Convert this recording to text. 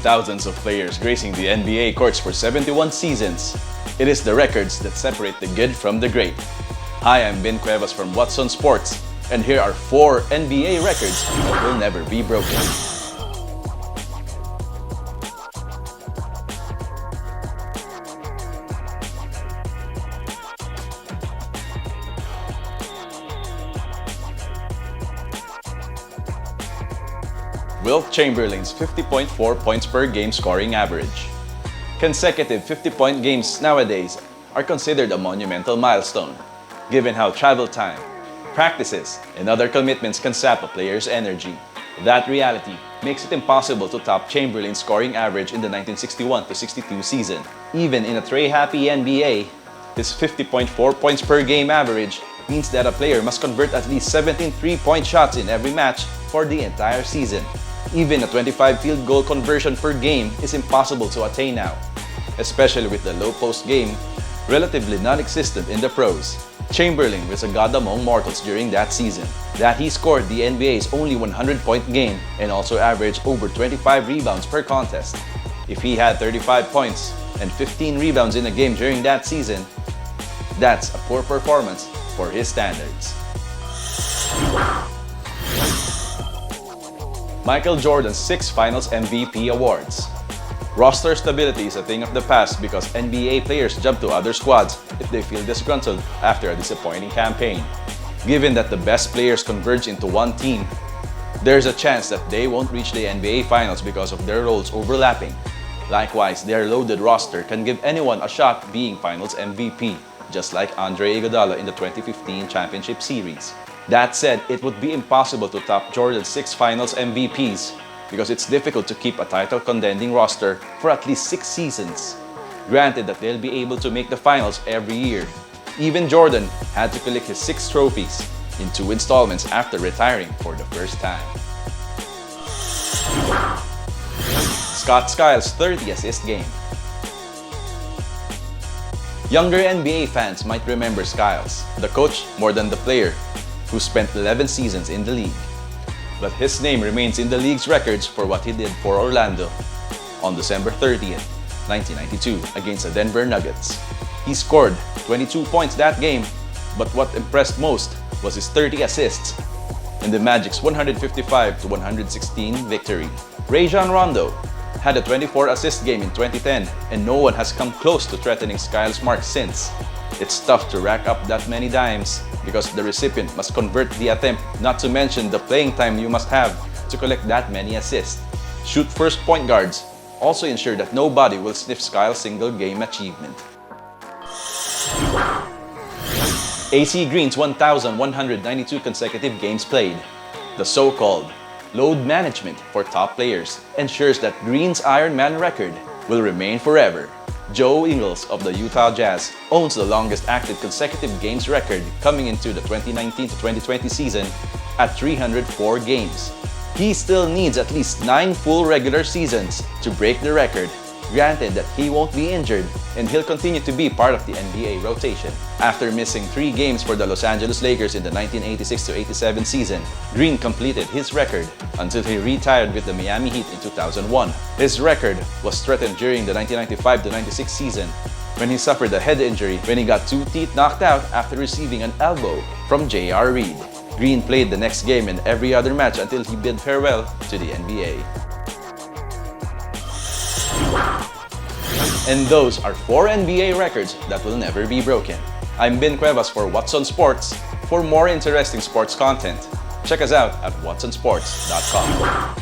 thousands of players gracing the NBA courts for 71 seasons, it is the records that separate the good from the great. Hi, I'm Ben Cuevas from What's on Sports, and here are 4 NBA records that will never be broken. Wilt Chamberlain's 50.4 points per game scoring average. Consecutive 50-point games nowadays are considered a monumental milestone, given how travel time, practices, and other commitments can sap a player's energy. That reality makes it impossible to top Chamberlain's scoring average in the 1961-62 season. Even in a Trey-happy NBA, his 50.4 points per game average means that a player must convert at least 17 3-point shots in every match for the entire season. Even a 25 field goal conversion per game is impossible to attain now, especially with the low post game relatively non-existent in the pros. Chamberlain was a god among mortals during that season, that he scored the NBA's only 100-point game and also averaged over 25 rebounds per contest. If he had 35 points and 15 rebounds in a game during that season, that's a poor performance for his standards. Michael Jordan's 6 Finals MVP awards. Roster stability is a thing of the past because NBA players jump to other squads if they feel disgruntled after a disappointing campaign. Given that the best players converge into one team, there's a chance that they won't reach the NBA Finals because of their roles overlapping. Likewise, their loaded roster can give anyone a shot being Finals MVP, just like Andre Iguodala in the 2015 Championship Series. That said, it would be impossible to top Jordan's 6 Finals MVPs because it's difficult to keep a title-contending roster for at least 6 seasons. Granted that they'll be able to make the finals every year. Even Jordan had to collect his 6 trophies in 2 installments after retiring for the first time. Scott Skiles' 30-assist game. Younger NBA fans might remember Skiles, the coach more than the player, who spent 11 seasons in the league. But his name remains in the league's records for what he did for Orlando on December 30th, 1992 against the Denver Nuggets. He scored 22 points that game, but what impressed most was his 30 assists in the Magic's 155-116 victory. Rajon Rondo had a 24-assist game in 2010, and no one has come close to threatening Skiles' mark since. It's tough to rack up that many dimes because the recipient must convert the attempt, not to mention the playing time you must have to collect that many assists. Shoot-first point guards also ensure that nobody will sniff Skiles' single-game achievement. AC Green's 1,192 consecutive games played. The so-called load management for top players ensures that Green's Iron Man record will remain forever. Joe Ingles of the Utah Jazz owns the longest active consecutive games record coming into the 2019-2020 season at 304 games. He still needs at least 9 full regular seasons to break the record. Granted that he won't be injured and he'll continue to be part of the NBA rotation. After missing 3 games for the Los Angeles Lakers in the 1986-87 season, Green completed his record until he retired with the Miami Heat in 2001. His record was threatened during the 1995-96 season when he suffered a head injury when he got 2 teeth knocked out after receiving an elbow from J.R. Reid. Green played the next game and every other match until he bid farewell to the NBA. And those are 4 NBA records that will never be broken. I'm Ben Cuevas for What's on Sports. For more interesting sports content, check us out at whatsonsports.com.